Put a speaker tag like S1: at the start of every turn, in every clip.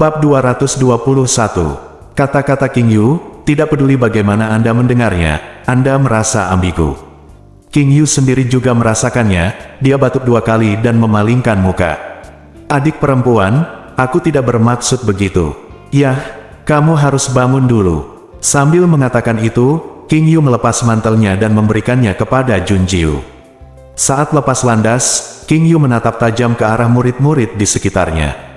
S1: Bab 221. Kata-kata King Yu, tidak peduli bagaimana Anda mendengarnya, Anda merasa ambigu. King Yu sendiri juga merasakannya, dia batuk 2 kali dan memalingkan muka. Adik perempuan, aku tidak bermaksud begitu. Yah, kamu harus bangun dulu. Sambil mengatakan itu, King Yu melepas mantelnya dan memberikannya kepada Jun Jiu. Saat lepas landas, King Yu menatap tajam ke arah murid-murid di sekitarnya.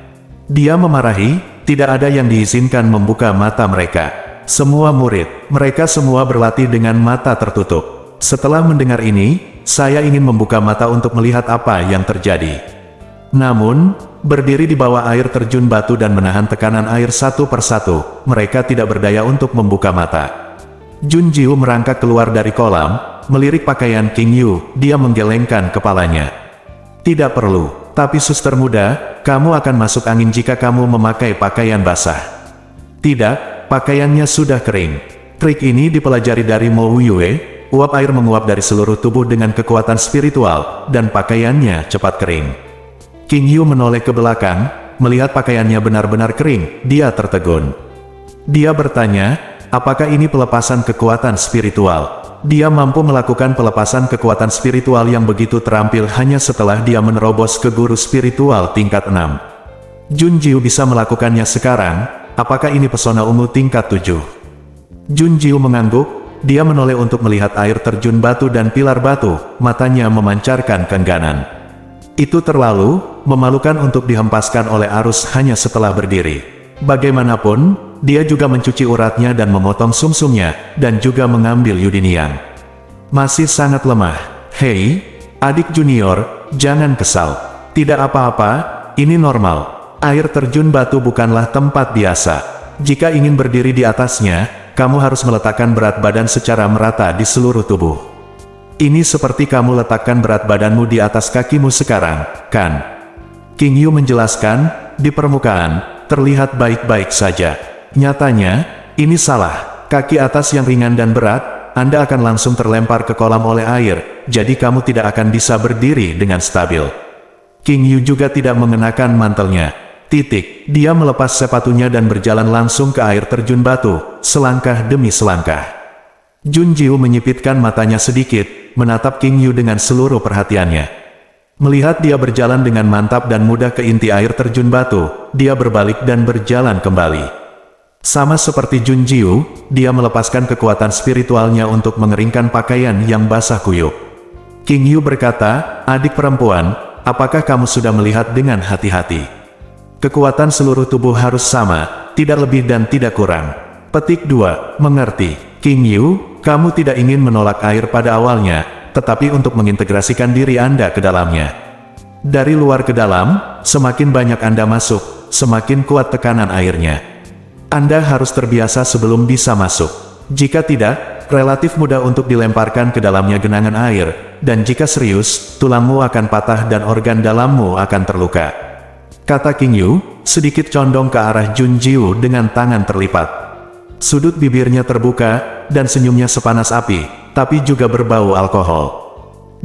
S1: Dia memarahi, tidak ada yang diizinkan membuka mata mereka. Semua murid, mereka semua berlatih dengan mata tertutup. Setelah mendengar ini, saya ingin membuka mata untuk melihat apa yang terjadi. Namun, berdiri di bawah air terjun batu dan menahan tekanan air satu persatu, mereka tidak berdaya untuk membuka mata. Jun Jiu merangkak keluar dari kolam, melirik pakaian King Yu, dia menggelengkan kepalanya. Tidak perlu, tapi suster muda, kamu akan masuk angin jika kamu memakai pakaian basah. Tidak, pakaiannya sudah kering. Trik ini dipelajari dari Mo Yue, uap air menguap dari seluruh tubuh dengan kekuatan spiritual, dan pakaiannya cepat kering. King Yu menoleh ke belakang, melihat pakaiannya benar-benar kering, dia tertegun. Dia bertanya, apakah ini pelepasan kekuatan spiritual? Dia mampu melakukan pelepasan kekuatan spiritual yang begitu terampil hanya setelah dia menerobos ke guru spiritual tingkat 6. Jun Jiu bisa melakukannya sekarang, apakah ini pesona ungu tingkat 7? Jun Jiu mengangguk, dia menoleh untuk melihat air terjun batu dan pilar batu, matanya memancarkan keengganan. Itu terlalu memalukan untuk dihempaskan oleh arus hanya setelah berdiri. Bagaimanapun, dia juga mencuci uratnya dan memotong sumsumnya, dan juga mengambil Yudiniang. Masih sangat lemah. Hei, adik junior, jangan kesal. Tidak apa-apa, ini normal. Air terjun batu bukanlah tempat biasa. Jika ingin berdiri di atasnya, kamu harus meletakkan berat badan secara merata di seluruh tubuh. Ini seperti kamu letakkan berat badanmu di atas kakimu sekarang, kan? King Yu menjelaskan, di permukaan, terlihat baik-baik saja. Nyatanya, ini salah. Kaki atas yang ringan dan berat, Anda akan langsung terlempar ke kolam oleh air, jadi kamu tidak akan bisa berdiri dengan stabil. King Yu juga tidak mengenakan mantelnya. Dia melepas sepatunya dan berjalan langsung ke air terjun batu, selangkah demi selangkah. Jun Jiu menyipitkan matanya sedikit, menatap King Yu dengan seluruh perhatiannya. Melihat dia berjalan dengan mantap dan mudah ke inti air terjun batu, dia berbalik dan berjalan kembali. Sama seperti Jun Jiu, dia melepaskan kekuatan spiritualnya untuk mengeringkan pakaian yang basah kuyup. King Yu berkata, adik perempuan, apakah kamu sudah melihat dengan hati-hati? Kekuatan seluruh tubuh harus sama, tidak lebih dan tidak kurang. Petik 2, mengerti. King Yu, kamu tidak ingin menolak air pada awalnya, tetapi untuk mengintegrasikan diri Anda ke dalamnya. Dari luar ke dalam, semakin banyak Anda masuk, semakin kuat tekanan airnya. Anda harus terbiasa sebelum bisa masuk. Jika tidak, relatif mudah untuk dilemparkan ke dalamnya genangan air, dan jika serius, tulangmu akan patah dan organ dalammu akan terluka. Kata King Yu, sedikit condong ke arah Jun Jiu dengan tangan terlipat. Sudut bibirnya terbuka, dan senyumnya sepanas api, tapi juga berbau alkohol.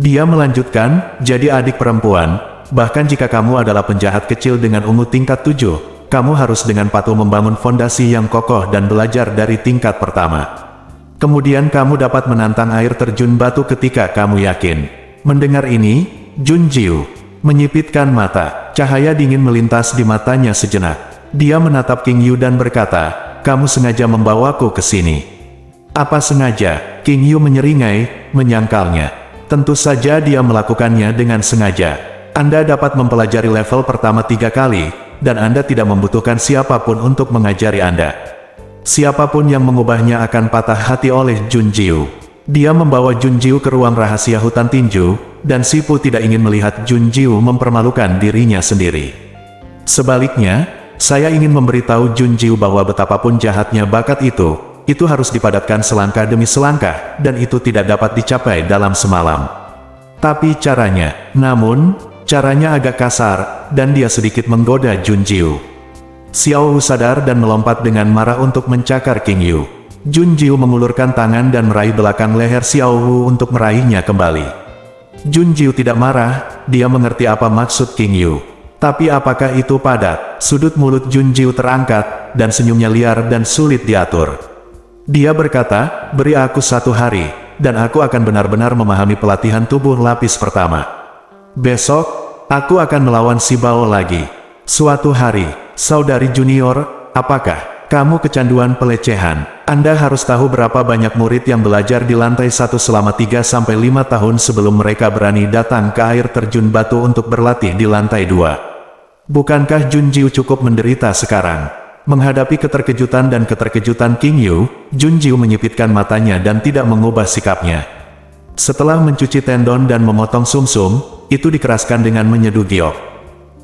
S1: Dia melanjutkan, jadi adik perempuan, bahkan jika kamu adalah penjahat kecil dengan ungu tingkat 7, kamu harus dengan patuh membangun fondasi yang kokoh dan belajar dari tingkat pertama. Kemudian kamu dapat menantang air terjun batu ketika kamu yakin. Mendengar ini, Jun Jiu menyipitkan mata, cahaya dingin melintas di matanya sejenak. Dia menatap King Yu dan berkata, kamu sengaja membawaku ke sini. Apa sengaja? King Yu menyeringai, menyangkalnya. Tentu saja dia melakukannya dengan sengaja. Anda dapat mempelajari level pertama 3 kali, dan Anda tidak membutuhkan siapapun untuk mengajari Anda. Siapapun yang mengubahnya akan patah hati oleh Jun Jiu. Dia membawa Jun Jiu ke ruang rahasia hutan tinju, dan Sifu tidak ingin melihat Jun Jiu mempermalukan dirinya sendiri. Sebaliknya, saya ingin memberitahu Jun Jiu bahwa betapapun jahatnya bakat itu harus dipadatkan selangkah demi selangkah, dan itu tidak dapat dicapai dalam semalam. Tapi caranya agak kasar, dan dia sedikit menggoda Jun Jiu. Xiao Wu sadar dan melompat dengan marah untuk mencakar King Yu. Jun Jiu mengulurkan tangan dan meraih belakang leher Xiao Wu untuk meraihnya kembali. Jun Jiu tidak marah, dia mengerti apa maksud King Yu. Tapi apakah itu padat? Sudut mulut Junjiu terangkat, dan senyumnya liar dan sulit diatur. Dia berkata, beri aku 1 hari, dan aku akan benar-benar memahami pelatihan tubuh lapis pertama. Besok, aku akan melawan si Bao lagi. Suatu hari, saudari junior, apakah kamu kecanduan pelecehan? Anda harus tahu berapa banyak murid yang belajar di lantai 1 selama 3-5 tahun sebelum mereka berani datang ke air terjun batu untuk berlatih di lantai 2. Bukankah Junjiu cukup menderita sekarang? Menghadapi keterkejutan dan keterkejutan King Yu, Junjiu menyipitkan matanya dan tidak mengubah sikapnya. Setelah mencuci tendon dan memotong sumsum, itu dikeraskan dengan menyeduh giok.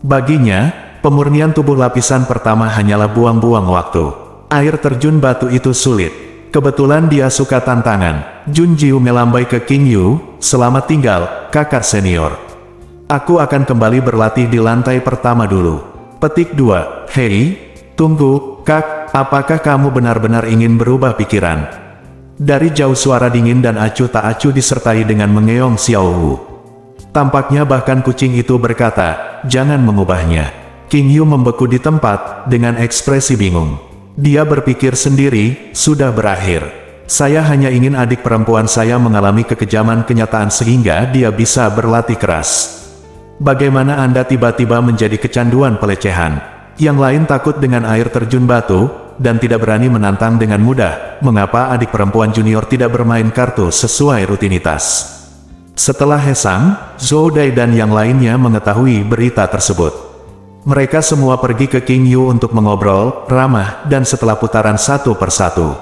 S1: Baginya, pemurnian tubuh lapisan pertama hanyalah buang-buang waktu. Air terjun batu itu sulit. Kebetulan dia suka tantangan. Junjiu melambai ke King Yu, selamat tinggal, kakak senior. Aku akan kembali berlatih di lantai pertama dulu. Petik 2. Hei, tunggu, Kak, apakah kamu benar-benar ingin berubah pikiran? Dari jauh suara dingin dan acuh tak acuh disertai dengan mengeong Xiao Wu. Tampaknya bahkan kucing itu berkata, jangan mengubahnya. King Yu membeku di tempat, dengan ekspresi bingung. Dia berpikir sendiri, sudah berakhir. Saya hanya ingin adik perempuan saya mengalami kekejaman kenyataan sehingga dia bisa berlatih keras. Bagaimana Anda tiba-tiba menjadi kecanduan pelecehan? Yang lain takut dengan air terjun batu, dan tidak berani menantang dengan mudah. Mengapa adik perempuan junior tidak bermain kartu sesuai rutinitas? Setelah Hesang, Zhou Dai dan yang lainnya mengetahui berita tersebut. Mereka semua pergi ke King Yu untuk mengobrol, ramah, dan setelah putaran satu persatu.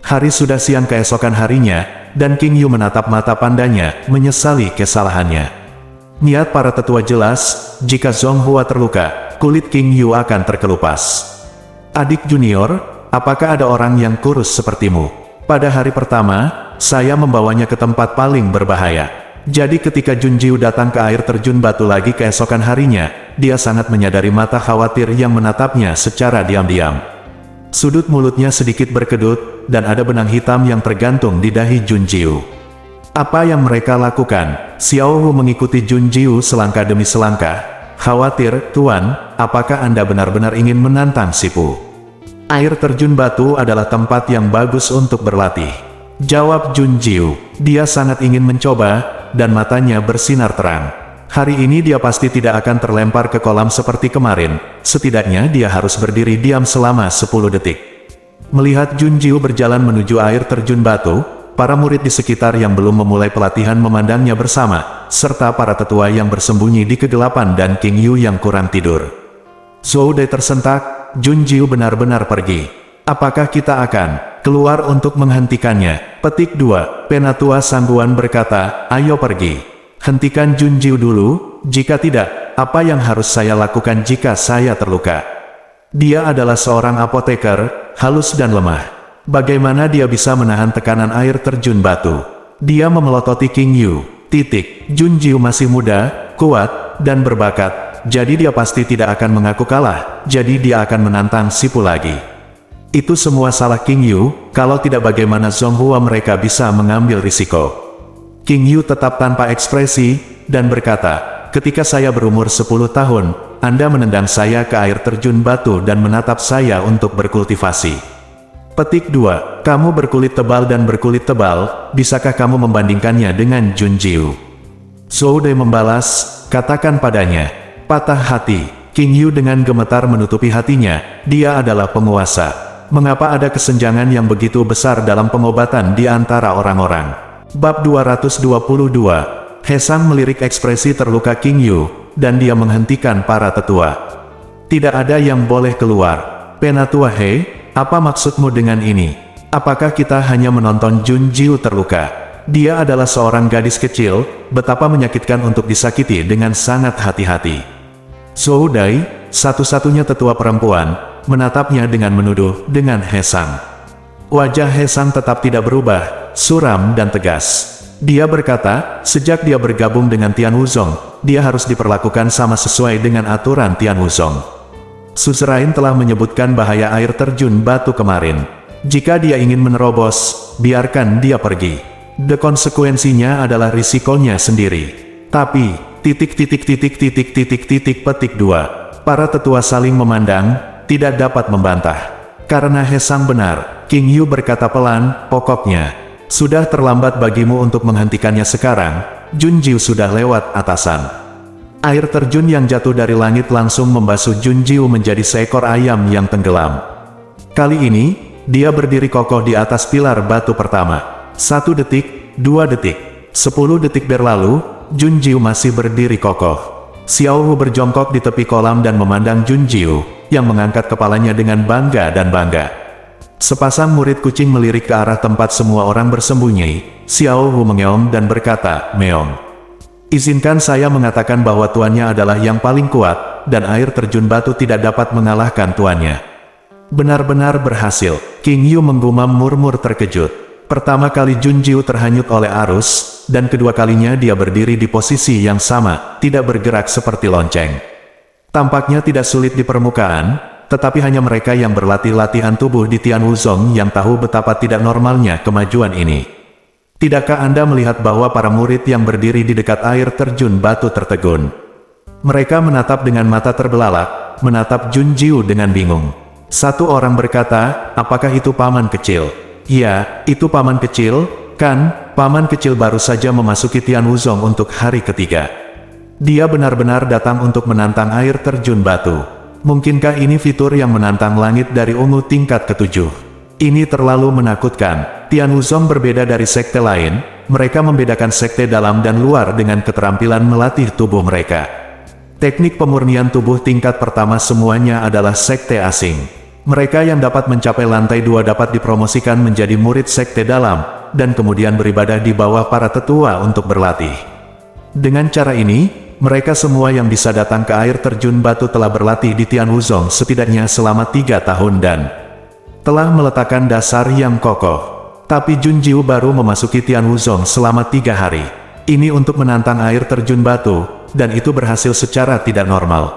S1: Hari sudah siang keesokan harinya, dan King Yu menatap mata pandanya, menyesali kesalahannya. Niat para tetua jelas, jika Zonghua terluka, kulit King Yu akan terkelupas. Adik junior, apakah ada orang yang kurus sepertimu? Pada hari pertama, saya membawanya ke tempat paling berbahaya. Jadi ketika Junjiu datang ke air terjun batu lagi keesokan harinya, dia sangat menyadari mata khawatir yang menatapnya secara diam-diam. Sudut mulutnya sedikit berkedut, dan ada benang hitam yang tergantung di dahi Junjiu. Apa yang mereka lakukan? Xiao Wu mengikuti Junjiu selangkah demi selangkah. Khawatir, Tuan, apakah Anda benar-benar ingin menantang Sipu? Air terjun batu adalah tempat yang bagus untuk berlatih. Jawab Junjiu. Dia sangat ingin mencoba, dan matanya bersinar terang. Hari ini dia pasti tidak akan terlempar ke kolam seperti kemarin. Setidaknya dia harus berdiri diam selama 10 detik. Melihat Junjiu berjalan menuju air terjun batu, para murid di sekitar yang belum memulai pelatihan memandangnya bersama, serta para tetua yang bersembunyi di kegelapan dan King Yu yang kurang tidur. Zhou Dai tersentak, Junjiu benar-benar pergi. Apakah kita akan keluar untuk menghentikannya? Petik 2. Penatua Sangguan berkata, ayo pergi. Hentikan Junjiu dulu, jika tidak, apa yang harus saya lakukan jika saya terluka? Dia adalah seorang apoteker, halus dan lemah. Bagaimana dia bisa menahan tekanan air terjun batu? Dia memelototi King Yu. Junjiu masih muda, kuat, dan berbakat, jadi dia pasti tidak akan mengaku kalah, jadi dia akan menantang Sipu lagi. Itu semua salah King Yu, kalau tidak bagaimana Zonghua mereka bisa mengambil risiko. King Yu tetap tanpa ekspresi, dan berkata, ketika saya berumur 10 tahun, Anda menendang saya ke air terjun batu dan menatap saya untuk berkultivasi. Petik 2. Kamu berkulit tebal dan berkulit tebal, bisakah kamu membandingkannya dengan Junjiu? Zhou Dai membalas, katakan padanya. Patah hati. King Yu dengan gemetar menutupi hatinya, dia adalah penguasa. Mengapa ada kesenjangan yang begitu besar dalam pengobatan di antara orang-orang? Bab 222. Hesang melirik ekspresi terluka King Yu, dan dia menghentikan para tetua. Tidak ada yang boleh keluar. Penatua He, apa maksudmu dengan ini? Apakah kita hanya menonton Junjiu terluka? Dia adalah seorang gadis kecil, betapa menyakitkan untuk disakiti dengan sangat hati-hati. Zhou Dai, satu-satunya tetua perempuan, menatapnya dengan menuduh, dengan Hesang. Wajah Hesang tetap tidak berubah, suram dan tegas. Dia berkata, sejak dia bergabung dengan Tian Wuzong, dia harus diperlakukan sama sesuai dengan aturan Tian Wuzong. Suzerain telah menyebutkan bahaya air terjun batu kemarin. Jika dia ingin menerobos, biarkan dia pergi. Konsekuensinya adalah risikonya sendiri. Tapi, Petik 2. Para tetua saling memandang, tidak dapat membantah. Karena Hesang benar, King Yu berkata pelan, pokoknya, sudah terlambat bagimu untuk menghentikannya sekarang, Junjiu sudah lewat atasan. Air terjun yang jatuh dari langit langsung membasuh Junjiu menjadi seekor ayam yang tenggelam. Kali ini, dia berdiri kokoh di atas pilar batu pertama. 1 detik, 2 detik, 10 detik berlalu, Junjiu masih berdiri kokoh. Xiao Hu berjongkok di tepi kolam dan memandang Junjiu, yang mengangkat kepalanya dengan bangga dan bangga. Sepasang murid kucing melirik ke arah tempat semua orang bersembunyi. Xiao Hu mengeong dan berkata, "Meong, izinkan saya mengatakan bahwa tuannya adalah yang paling kuat, dan air terjun batu tidak dapat mengalahkan tuannya." Benar-benar berhasil, King Yu menggumam murmur terkejut. Pertama kali Junjiu terhanyut oleh arus, dan kedua kalinya dia berdiri di posisi yang sama, tidak bergerak seperti lonceng. Tampaknya tidak sulit di permukaan, tetapi hanya mereka yang berlatih latihan tubuh di Tian Wuzong yang tahu betapa tidak normalnya kemajuan ini. Tidakkah Anda melihat bahwa para murid yang berdiri di dekat air terjun batu tertegun? Mereka menatap dengan mata terbelalak, menatap Junjiu dengan bingung. Satu orang berkata, "Apakah itu paman kecil?" "Ya, itu paman kecil, kan? Paman kecil baru saja memasuki Tian Wuzong untuk hari ketiga. Dia benar-benar datang untuk menantang air terjun batu. Mungkinkah ini fitur yang menantang langit dari ungu tingkat ke-7? Ini terlalu menakutkan. Tian Wuzong berbeda dari sekte lain, mereka membedakan sekte dalam dan luar dengan keterampilan melatih tubuh mereka. Teknik pemurnian tubuh tingkat pertama semuanya adalah sekte asing. Mereka yang dapat mencapai lantai 2 dapat dipromosikan menjadi murid sekte dalam, dan kemudian beribadah di bawah para tetua untuk berlatih. Dengan cara ini, mereka semua yang bisa datang ke air terjun batu telah berlatih di Tian Wuzong setidaknya selama 3 tahun dan telah meletakkan dasar yang kokoh. Tapi Junjiu baru memasuki Tian Wuzong selama 3 hari. Ini untuk menantang air terjun batu, dan itu berhasil secara tidak normal.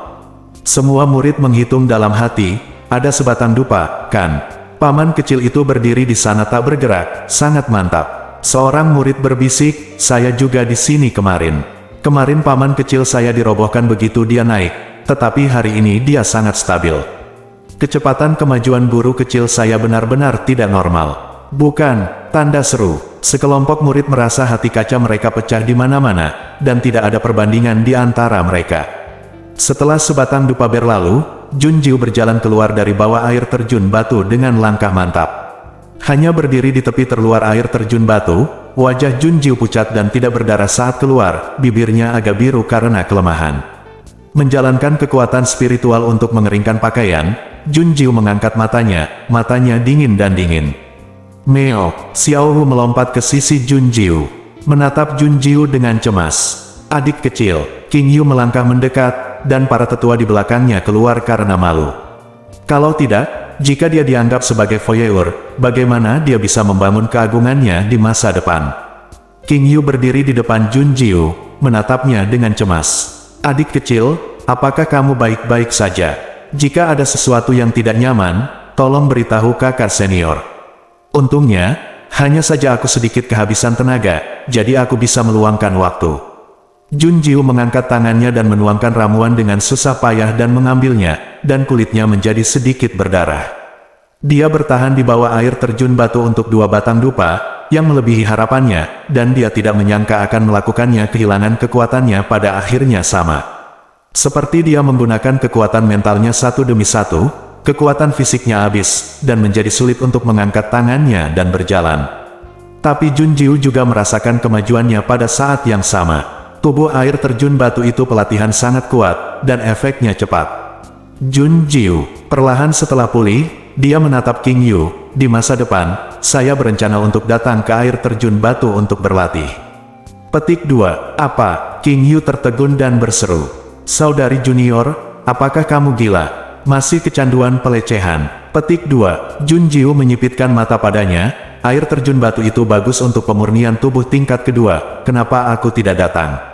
S1: Semua murid menghitung dalam hati, ada sebatang dupa, kan? Paman kecil itu berdiri di sana tak bergerak, sangat mantap. Seorang murid berbisik, "Saya juga di sini kemarin. Kemarin paman kecil saya dirobohkan begitu dia naik, tetapi hari ini dia sangat stabil. Kecepatan kemajuan guru kecil saya benar-benar tidak normal." "Bukan," tanda seru. Sekelompok murid merasa hati kaca mereka pecah di mana-mana, dan tidak ada perbandingan di antara mereka. Setelah sebatang dupa berlalu, Junjiu berjalan keluar dari bawah air terjun batu dengan langkah mantap. Hanya berdiri di tepi terluar air terjun batu, wajah Junjiu pucat dan tidak berdarah saat keluar, bibirnya agak biru karena kelemahan. Menjalankan kekuatan spiritual untuk mengeringkan pakaian, Junjiu mengangkat matanya dingin dan dingin. "Meo," Xiao Hu melompat ke sisi Junjiu, menatap Junjiu dengan cemas. "Adik kecil." King Yu melangkah mendekat, dan para tetua di belakangnya keluar karena malu. Kalau tidak, jika dia dianggap sebagai voyeur, bagaimana dia bisa membangun keagungannya di masa depan? King Yu berdiri di depan Junjiu, menatapnya dengan cemas. "Adik kecil, apakah kamu baik-baik saja? Jika ada sesuatu yang tidak nyaman, tolong beritahu kakak senior." Untungnya, hanya saja aku sedikit kehabisan tenaga, jadi aku bisa meluangkan waktu. Junjiu mengangkat tangannya dan menuangkan ramuan dengan susah payah dan mengambilnya, dan kulitnya menjadi sedikit berdarah. Dia bertahan di bawah air terjun batu untuk 2 batang dupa, yang melebihi harapannya, dan dia tidak menyangka akan melakukannya kehilangan kekuatannya pada akhirnya sama. Seperti dia menggunakan kekuatan mentalnya satu demi satu, kekuatan fisiknya habis, dan menjadi sulit untuk mengangkat tangannya dan berjalan. Tapi Junjiu juga merasakan kemajuannya pada saat yang sama. Tubuh air terjun batu itu pelatihan sangat kuat, dan efeknya cepat. Junjiu, perlahan setelah pulih, dia menatap King Yu. "Di masa depan, saya berencana untuk datang ke air terjun batu untuk berlatih." Petik 2. "Apa?" King Yu tertegun dan berseru. "Saudari junior, apakah kamu gila? Masih kecanduan pelecehan?" Petik 2. Junjiu menyipitkan mata padanya. "Air terjun batu itu bagus untuk pemurnian tubuh tingkat kedua, kenapa aku tidak datang?"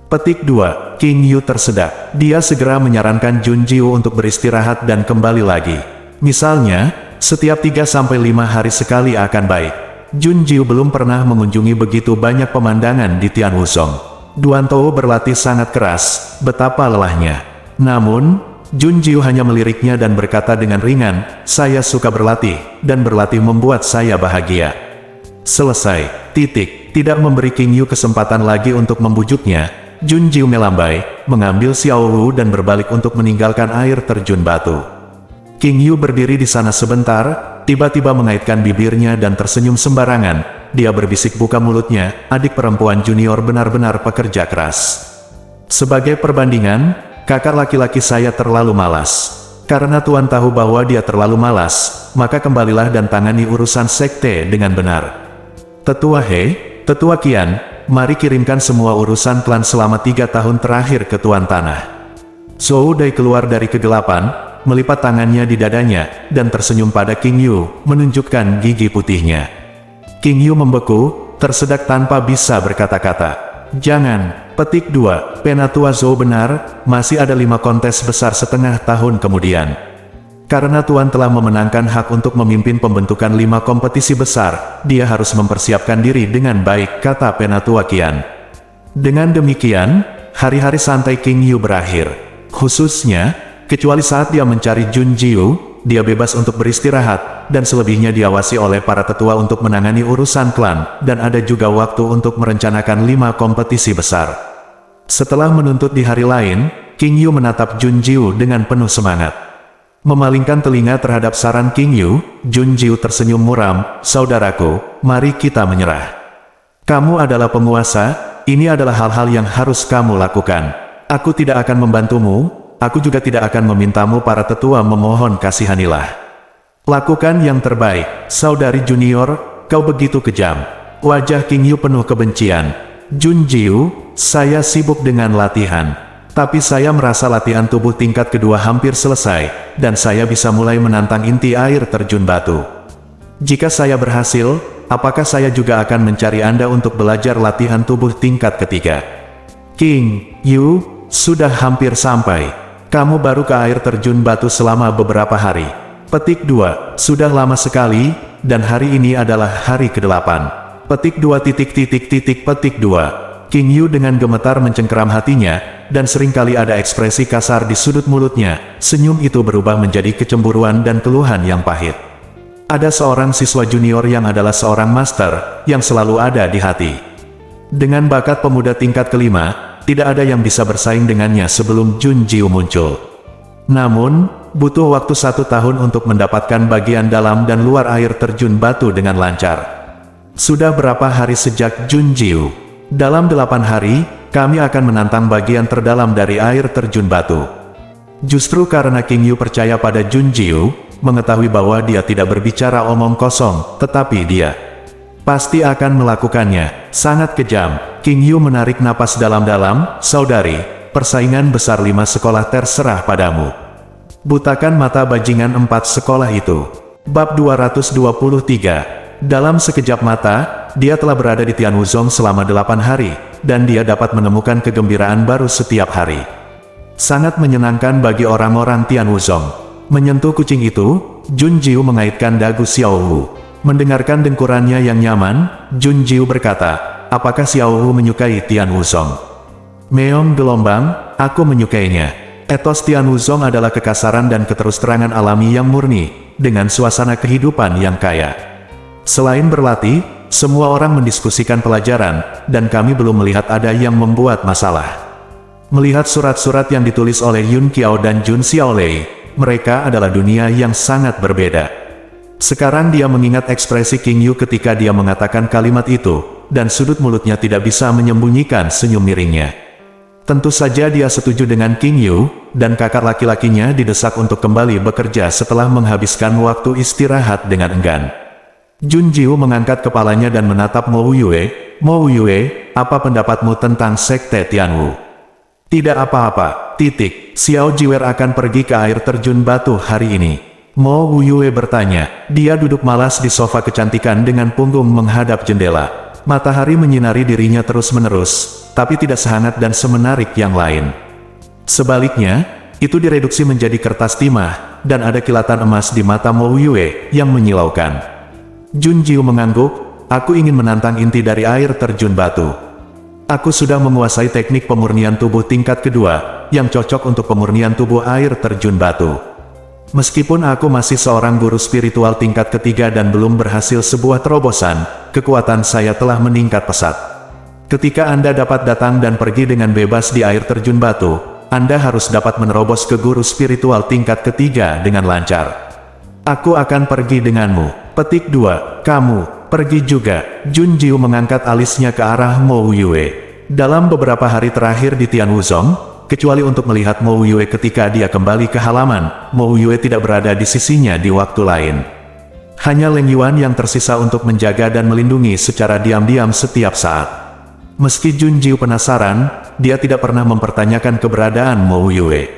S1: Petik 2. King Yu tersedak. Dia segera menyarankan Junjiu untuk beristirahat dan kembali lagi. Misalnya, setiap 3-5 hari sekali akan baik. Junjiu belum pernah mengunjungi begitu banyak pemandangan di Tian Wuzong. Duantou berlatih sangat keras, betapa lelahnya. Namun, Jun Jiu hanya meliriknya dan berkata dengan ringan, saya suka berlatih, dan berlatih membuat saya bahagia. Selesai, titik. Tidak memberi King Yu kesempatan lagi untuk membujuknya, Jun Jiu melambai, mengambil Xiao Wu dan berbalik untuk meninggalkan air terjun batu. King Yu berdiri di sana sebentar, tiba-tiba mengaitkan bibirnya dan tersenyum sembarangan. Dia berbisik buka mulutnya, adik perempuan junior benar-benar pekerja keras. Sebagai perbandingan, kakak laki-laki saya terlalu malas. Karena Tuan tahu bahwa dia terlalu malas, maka kembalilah dan tangani urusan sekte dengan benar. Tetua He, Tetua Qian, mari kirimkan semua urusan klan selama 3 tahun terakhir ke Tuan Tanah. Zhou Dai keluar dari kegelapan, melipat tangannya di dadanya, dan tersenyum pada King Yu, menunjukkan gigi putihnya. King Yu membeku, tersedak tanpa bisa berkata-kata. Jangan, petik 2, Penatua Zhou benar, masih ada 5 kontes besar setengah tahun kemudian. Karena Tuan telah memenangkan hak untuk memimpin pembentukan 5 kompetisi besar, dia harus mempersiapkan diri dengan baik, kata Penatua Qian. Dengan demikian, hari-hari santai King Yu berakhir. Khususnya, kecuali saat dia mencari Jun Jiu, dia bebas untuk beristirahat, dan selebihnya diawasi oleh para tetua untuk menangani urusan klan, dan ada juga waktu untuk merencanakan 5 kompetisi besar. Setelah menuntut di hari lain, King Yu menatap Jun Jiu dengan penuh semangat. Memalingkan telinga terhadap saran King Yu, Jun Jiu tersenyum muram, saudaraku, mari kita menyerah. Kamu adalah penguasa, ini adalah hal-hal yang harus kamu lakukan. Aku tidak akan membantumu, aku juga tidak akan memintamu para tetua memohon kasihanilah. Lakukan yang terbaik, saudari junior, kau begitu kejam. Wajah King Yu penuh kebencian. Jun Jiu, saya sibuk dengan latihan. Tapi saya merasa latihan tubuh tingkat kedua hampir selesai, dan saya bisa mulai menantang inti air terjun batu. Jika saya berhasil, apakah saya juga akan mencari Anda untuk belajar latihan tubuh tingkat ketiga? King Yu, sudah hampir sampai. Kamu baru ke air terjun batu selama beberapa hari. Petik 2, sudah lama sekali, dan hari ini adalah hari ke-8. Petik 2 petik 2. King Yu dengan gemetar mencengkeram hatinya, dan seringkali ada ekspresi kasar di sudut mulutnya. Senyum itu berubah menjadi kecemburuan dan keluhan yang pahit. Ada seorang siswa junior yang adalah seorang master, yang selalu ada di hati. Dengan bakat pemuda tingkat kelima, tidak ada yang bisa bersaing dengannya sebelum Jun Jiu muncul. Namun, butuh waktu 1 tahun untuk mendapatkan bagian dalam dan luar air terjun batu dengan lancar. Sudah berapa hari sejak Jun Jiu? Dalam 8 hari, kami akan menantang bagian terdalam dari air terjun batu. Justru karena King Yu percaya pada Jun Jiu, mengetahui bahwa dia tidak berbicara omong kosong, tetapi dia pasti akan melakukannya. Sangat kejam. King Yu menarik napas dalam-dalam, saudari, persaingan besar 5 sekolah terserah padamu. Butakan mata bajingan 4 sekolah itu. Bab 223. Dalam sekejap mata, dia telah berada di Tianwuzong selama 8 hari, dan dia dapat menemukan kegembiraan baru setiap hari. Sangat menyenangkan bagi orang-orang Tianwuzong. Menyentuh kucing itu, Jun Jiu mengaitkan dagu Xiao Wu. Mendengarkan dengkurannya yang nyaman, Jun Jiu berkata, apakah Xiao Wu menyukai Tianwuzong? Meong gelombang, aku menyukainya. Etos Tianwuzong adalah kekasaran dan keterus-terangan alami yang murni, dengan suasana kehidupan yang kaya. Selain berlatih, semua orang mendiskusikan pelajaran, dan kami belum melihat ada yang membuat masalah. Melihat surat-surat yang ditulis oleh Yun Qiao dan Jun Xiaolei, mereka adalah dunia yang sangat berbeda. Sekarang dia mengingat ekspresi King Yu ketika dia mengatakan kalimat itu, dan sudut mulutnya tidak bisa menyembunyikan senyum miringnya. Tentu saja dia setuju dengan King Yu, dan kakak laki-lakinya didesak untuk kembali bekerja setelah menghabiskan waktu istirahat dengan enggan. Jun Jiu mengangkat kepalanya dan menatap Mo Yue. Mo Yue, apa pendapatmu tentang sekte Tianwu? Tidak apa-apa, titik. Xiao Jiwer akan pergi ke air terjun batu hari ini. Mo Yue bertanya. Dia duduk malas di sofa kecantikan dengan punggung menghadap jendela. Matahari menyinari dirinya terus-menerus, tapi tidak sehangat dan semenarik yang lain. Sebaliknya, itu direduksi menjadi kertas timah, dan ada kilatan emas di mata Mo Yue yang menyilaukan. Jun Jiu mengangguk, aku ingin menantang inti dari air terjun batu. Aku sudah menguasai teknik pemurnian tubuh tingkat kedua, yang cocok untuk pemurnian tubuh air terjun batu. Meskipun aku masih seorang guru spiritual tingkat ketiga dan belum berhasil sebuah terobosan, kekuatan saya telah meningkat pesat. Ketika Anda dapat datang dan pergi dengan bebas di air terjun batu, Anda harus dapat menerobos ke guru spiritual tingkat ketiga dengan lancar. Aku akan pergi denganmu. Petik 2. Kamu, pergi juga. Junjiu mengangkat alisnya ke arah Mo Yue. Dalam beberapa hari terakhir di Tian Wuzong, kecuali untuk melihat Mo Yue ketika dia kembali ke halaman, Mo Yue tidak berada di sisinya di waktu lain. Hanya Leng Yuan yang tersisa untuk menjaga dan melindungi secara diam-diam setiap saat. Meski Junjiu penasaran, dia tidak pernah mempertanyakan keberadaan Mo Yue.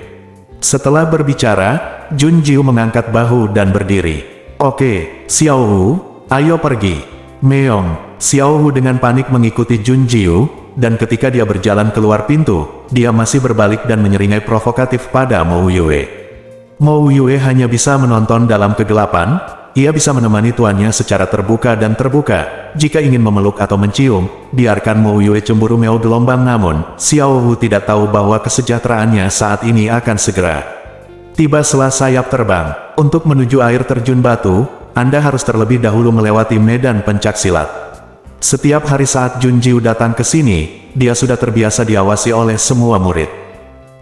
S1: Setelah berbicara, Junjiu mengangkat bahu dan berdiri. Oke, Xiao Wu, ayo pergi. Meong, Xiao Wu dengan panik mengikuti Junjiu, dan ketika dia berjalan keluar pintu, dia masih berbalik dan menyeringai provokatif pada Mo Yue. Mo Yue hanya bisa menonton dalam kegelapan. Ia bisa menemani tuannya secara terbuka dan terbuka. Jika ingin memeluk atau mencium, biarkan Mo Yue cemburu meo gelombang, namun Xiao Wu tidak tahu bahwa kesejahteraannya saat ini akan segera tiba setelah sayap terbang. Untuk menuju air terjun batu, Anda harus terlebih dahulu melewati medan pencaksilat. Setiap hari saat Junjiu datang ke sini, dia sudah terbiasa diawasi oleh semua murid.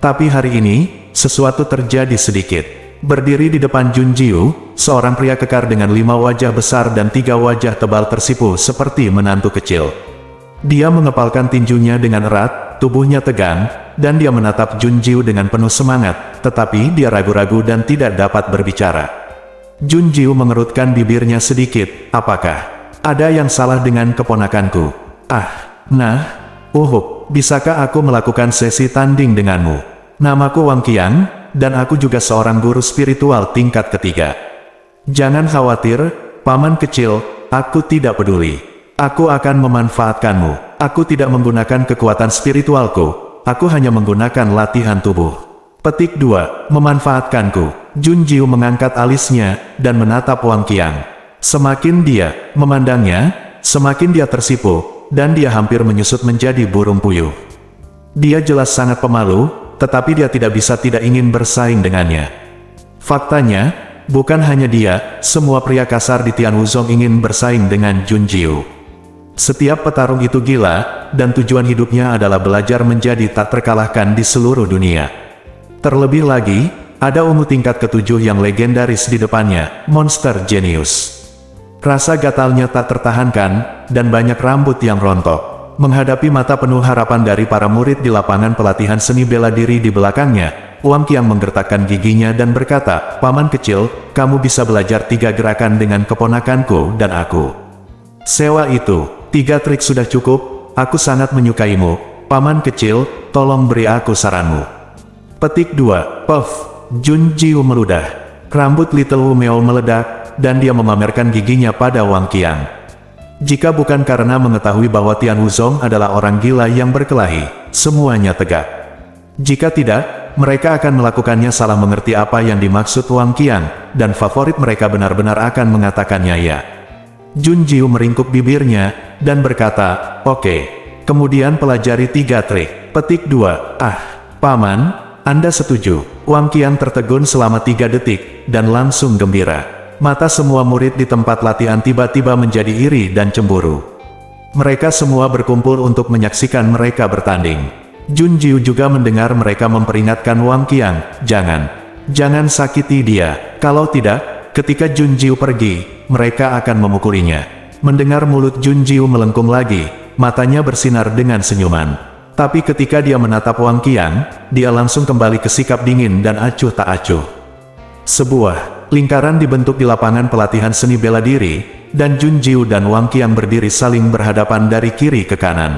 S1: Tapi hari ini, sesuatu terjadi sedikit. Berdiri di depan Junjiu, seorang pria kekar dengan 5 wajah besar dan 3 wajah tebal tersipu seperti menantu kecil. Dia mengepalkan tinjunya dengan erat, tubuhnya tegang, dan dia menatap Junjiu dengan penuh semangat, tetapi dia ragu-ragu dan tidak dapat berbicara. Junjiu mengerutkan bibirnya sedikit. Apakah ada yang salah dengan keponakanku? Bisakah aku melakukan sesi tanding denganmu? Namaku Wang Qiang, dan aku juga seorang guru spiritual tingkat ketiga. Jangan khawatir, paman kecil, aku tidak peduli. Aku akan memanfaatkanmu. Aku tidak menggunakan kekuatan spiritualku, aku hanya menggunakan latihan tubuh. Petik 2. Memanfaatkanku. Junjiu mengangkat alisnya, dan menatap Wang Qiang. Semakin dia memandangnya, semakin dia tersipu, dan dia hampir menyusut menjadi burung puyuh. Dia jelas sangat pemalu, tetapi dia tidak bisa tidak ingin bersaing dengannya. Faktanya, bukan hanya dia, semua pria kasar di Tian Wuzong ingin bersaing dengan Junjiu. Setiap petarung itu gila, dan tujuan hidupnya adalah belajar menjadi tak terkalahkan di seluruh dunia. Terlebih lagi, ada ungu tingkat ketujuh yang legendaris di depannya, monster jenius. Rasa gatalnya tak tertahankan, dan banyak rambut yang rontok. Menghadapi mata penuh harapan dari para murid di lapangan pelatihan seni bela diri di belakangnya, Wang Qiang menggertakkan giginya dan berkata, Paman kecil, kamu bisa belajar 3 gerakan dengan keponakanku dan aku. Sewa itu, 3 trik sudah cukup, aku sangat menyukaimu. Paman kecil, tolong beri aku saranmu. Petik 2. Puff. Junjiu meludah. Rambut Little Wu Meo meledak, dan dia memamerkan giginya pada Wang Qiang. Jika bukan karena mengetahui bahwa Tian Wuzong adalah orang gila yang berkelahi, semuanya tegak. Jika tidak, mereka akan melakukannya salah mengerti apa yang dimaksud Wang Qiang, dan favorit mereka benar-benar akan mengatakannya ya. Junjiu meringkuk bibirnya, dan berkata, oke. Kemudian pelajari 3 trik. Petik 2. Paman, Anda setuju? Wang Qiang tertegun selama 3 detik, dan langsung gembira. Mata semua murid di tempat latihan tiba-tiba menjadi iri dan cemburu. Mereka semua berkumpul untuk menyaksikan mereka bertanding. Junjiu juga mendengar mereka memperingatkan Wang Qiang, jangan sakiti dia. Kalau tidak, ketika Junjiu pergi, mereka akan memukulinya. Mendengar mulut Junjiu melengkung lagi, matanya bersinar dengan senyuman. Tapi ketika dia menatap Wang Qiang, dia langsung kembali ke sikap dingin dan acuh tak acuh. Sebuah lingkaran dibentuk di lapangan pelatihan seni bela diri, dan Junjiu dan Wang Qiang berdiri saling berhadapan dari kiri ke kanan.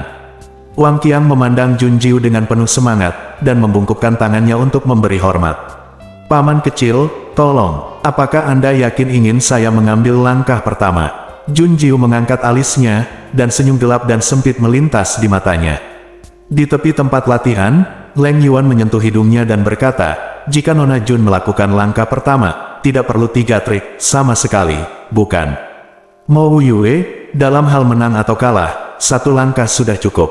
S1: Wang Qiang memandang Junjiu dengan penuh semangat, dan membungkukkan tangannya untuk memberi hormat. Paman kecil, tolong, apakah Anda yakin ingin saya mengambil langkah pertama? Junjiu mengangkat alisnya, dan senyum gelap dan sempit melintas di matanya. Di tepi tempat latihan, Leng Yuan menyentuh hidungnya dan berkata, jika Nona Jun melakukan langkah pertama, tidak perlu 3 trik, sama sekali, bukan? Mo Yue, dalam hal menang atau kalah, 1 langkah sudah cukup.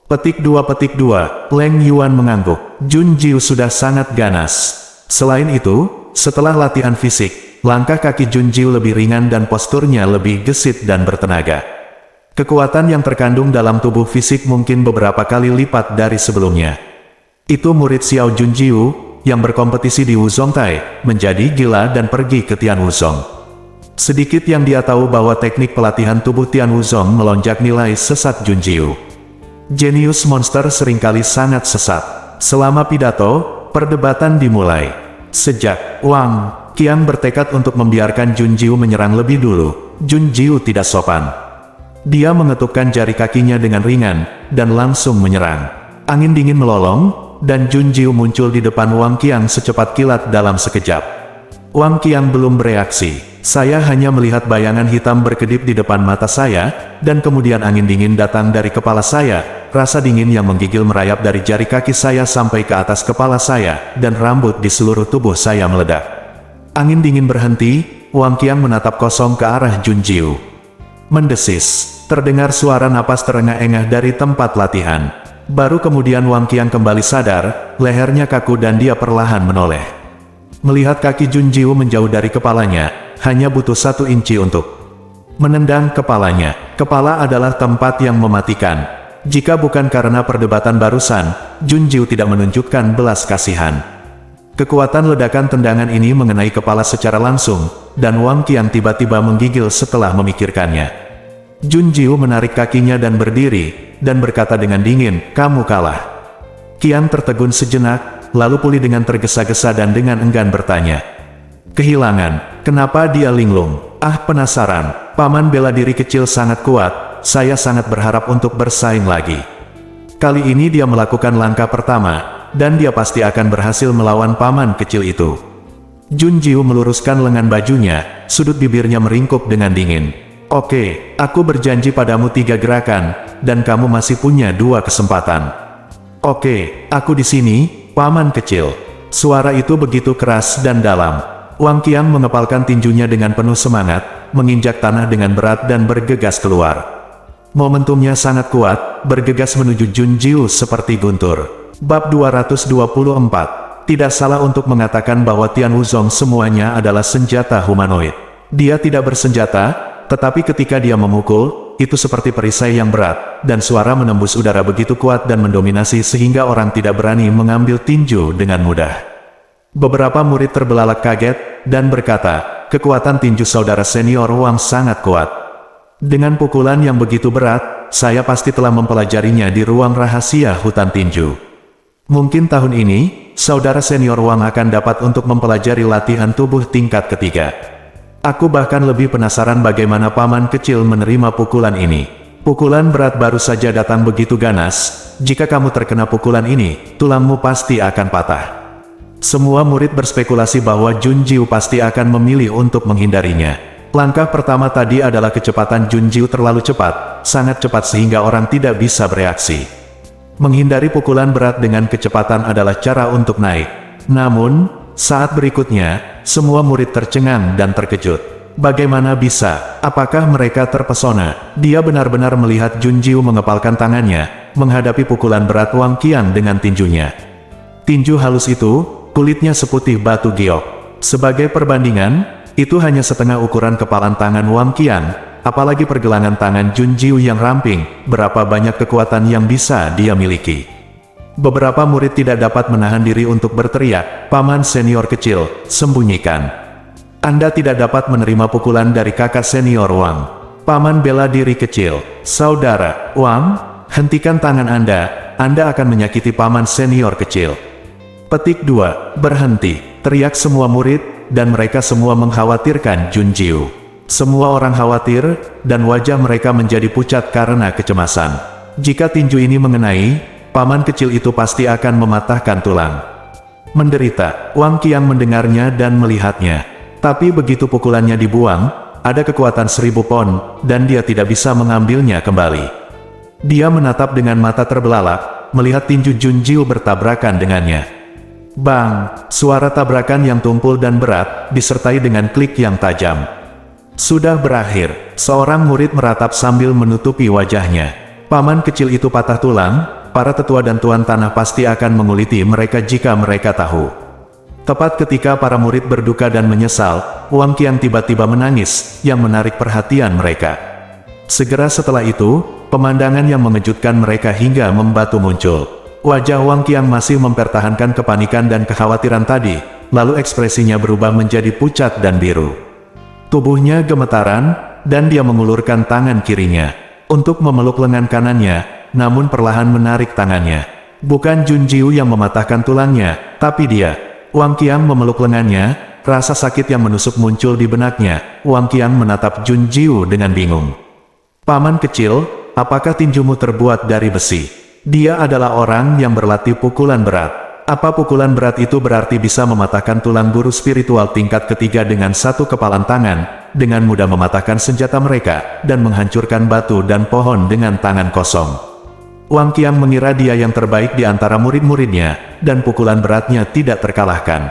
S1: Petik 2. Leng Yuan mengangguk. Jun Jiu sudah sangat ganas. Selain itu, setelah latihan fisik, langkah kaki Jun Jiu lebih ringan dan posturnya lebih gesit dan bertenaga. Kekuatan yang terkandung dalam tubuh fisik mungkin beberapa kali lipat dari sebelumnya. Itu murid Xiao Jun Jiu, yang berkompetisi di Wuzong Tai, menjadi gila dan pergi ke Tian Wuzong. Sedikit yang dia tahu bahwa teknik pelatihan tubuh Tian Wuzong melonjak nilai sesat Jun Jiu. Jenius monster seringkali sangat sesat. Selama pidato, perdebatan dimulai. Sejak Wang Qiang bertekad untuk membiarkan Jun Jiu menyerang lebih dulu, Jun Jiu tidak sopan. Dia mengetukkan jari kakinya dengan ringan, dan langsung menyerang. Angin dingin melolong, dan Jun Jiu muncul di depan Wang Qiang secepat kilat dalam sekejap. Wang Qiang belum bereaksi. Saya hanya melihat bayangan hitam berkedip di depan mata saya, dan kemudian angin dingin datang dari kepala saya. Rasa dingin yang menggigil merayap dari jari kaki saya sampai ke atas kepala saya, dan rambut di seluruh tubuh saya meledak. Angin dingin berhenti, Wang Qiang menatap kosong ke arah Jun Jiu. Mendesis, terdengar suara napas terengah-engah dari tempat latihan. Baru kemudian Wang Qiang kembali sadar, lehernya kaku dan dia perlahan menoleh. Melihat kaki Jun Jiu menjauh dari kepalanya, hanya butuh 1 inci untuk menendang kepalanya. Kepala adalah tempat yang mematikan. Jika bukan karena perdebatan barusan, Jun Jiu tidak menunjukkan belas kasihan. Kekuatan ledakan tendangan ini mengenai kepala secara langsung, dan Wang Qiang tiba-tiba menggigil setelah memikirkannya. Jun Jiu menarik kakinya dan berdiri, dan berkata dengan dingin, "Kamu kalah." Qiang tertegun sejenak, lalu pulih dengan tergesa-gesa dan dengan enggan bertanya. "Kehilangan, kenapa dia linglung?" "Ah, penasaran, paman bela diri kecil sangat kuat. Saya sangat berharap untuk bersaing lagi. Kali ini dia melakukan langkah pertama, dan dia pasti akan berhasil melawan paman kecil itu." Jun Jiu meluruskan lengan bajunya, sudut bibirnya meringkuk dengan dingin. "Oke, aku berjanji padamu 3 gerakan, dan kamu masih punya 2 kesempatan." "Oke, aku di sini, paman kecil." Suara itu begitu keras dan dalam. Wang Qiang mengepalkan tinjunya dengan penuh semangat, menginjak tanah dengan berat dan bergegas keluar. Momentumnya sangat kuat, bergegas menuju Jun Jiu seperti guntur. Bab 224. Tidak salah untuk mengatakan bahwa Tian Wuzong semuanya adalah senjata humanoid. Dia tidak bersenjata, tetapi ketika dia memukul, itu seperti perisai yang berat, dan suara menembus udara begitu kuat dan mendominasi sehingga orang tidak berani mengambil tinju dengan mudah. Beberapa murid terbelalak kaget, dan berkata, "Kekuatan tinju saudara senior Wang sangat kuat. Dengan pukulan yang begitu berat, saya pasti telah mempelajarinya di ruang rahasia hutan tinju. Mungkin tahun ini, saudara senior Wang akan dapat untuk mempelajari latihan tubuh tingkat ketiga. Aku bahkan lebih penasaran bagaimana paman kecil menerima pukulan ini. Pukulan berat baru saja datang begitu ganas, jika kamu terkena pukulan ini, tulangmu pasti akan patah." Semua murid berspekulasi bahwa Jun Jiu pasti akan memilih untuk menghindarinya. Langkah pertama tadi adalah kecepatan Jun Jiu terlalu cepat, sangat cepat sehingga orang tidak bisa bereaksi. Menghindari pukulan berat dengan kecepatan adalah cara untuk naik. Namun, saat berikutnya, semua murid tercengang dan terkejut. Bagaimana bisa? Apakah mereka terpesona? Dia benar-benar melihat Jun Jiu mengepalkan tangannya, menghadapi pukulan berat Wang Qiang dengan tinjunya. Tinju halus itu, kulitnya seputih batu giok. Sebagai perbandingan, itu hanya setengah ukuran kepalan tangan Wang Qiang, apalagi pergelangan tangan Jun Jiu yang ramping, berapa banyak kekuatan yang bisa dia miliki. Beberapa murid tidak dapat menahan diri untuk berteriak, "Paman senior kecil, sembunyikan. Anda tidak dapat menerima pukulan dari kakak senior Wang. Paman bela diri kecil, saudara Wang, hentikan tangan Anda akan menyakiti paman senior kecil." Petik 2, berhenti, teriak semua murid, dan mereka semua mengkhawatirkan Jun Jiu. Semua orang khawatir, dan wajah mereka menjadi pucat karena kecemasan. Jika tinju ini mengenai, paman kecil itu pasti akan mematahkan tulang. Menderita, Wang Qiang mendengarnya dan melihatnya. Tapi begitu pukulannya dibuang, ada kekuatan 1000 pon, dan dia tidak bisa mengambilnya kembali. Dia menatap dengan mata terbelalak, melihat tinju Jun Jiu bertabrakan dengannya. Bang! Suara tabrakan yang tumpul dan berat, disertai dengan klik yang tajam. Sudah berakhir. Seorang murid meratap sambil menutupi wajahnya. Paman kecil itu patah tulang, para tetua dan tuan tanah pasti akan menguliti mereka jika mereka tahu. Tepat ketika para murid berduka dan menyesal, Wang Qiang tiba-tiba menangis, yang menarik perhatian mereka. Segera setelah itu, pemandangan yang mengejutkan mereka hingga membatu muncul. Wajah Wang Qiang masih mempertahankan kepanikan dan kekhawatiran tadi, lalu ekspresinya berubah menjadi pucat dan biru. Tubuhnya gemetaran, dan dia mengulurkan tangan kirinya untuk memeluk lengan kanannya, namun perlahan menarik tangannya. Bukan Junjiu yang mematahkan tulangnya, tapi dia. Wang Qiang memeluk lengannya, rasa sakit yang menusuk muncul di benaknya. Wang Qiang menatap Junjiu dengan bingung. "Paman kecil, apakah tinjumu terbuat dari besi?" Dia adalah orang yang berlatih pukulan berat. Apa pukulan berat itu berarti bisa mematahkan tulang guru spiritual tingkat ketiga dengan satu kepalan tangan, dengan mudah mematahkan senjata mereka, dan menghancurkan batu dan pohon dengan tangan kosong. Wang Qiang mengira dia yang terbaik di antara murid-muridnya, dan pukulan beratnya tidak terkalahkan.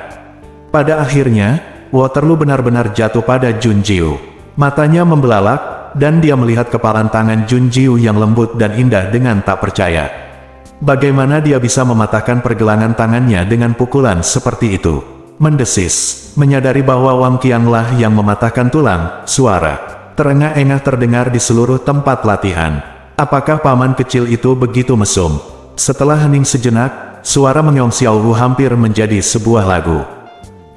S1: Pada akhirnya, Waterloo benar-benar jatuh pada Junjiu. Matanya membelalak, dan dia melihat kepalan tangan Junjiu yang lembut dan indah dengan tak percaya. Bagaimana dia bisa mematahkan pergelangan tangannya dengan pukulan seperti itu? Mendesis, menyadari bahwa Wang Qiang lah yang mematahkan tulang, suara terengah-engah terdengar di seluruh tempat latihan. Apakah paman kecil itu begitu mesum? Setelah hening sejenak, suara Mengyong Xiaowu hampir menjadi sebuah lagu.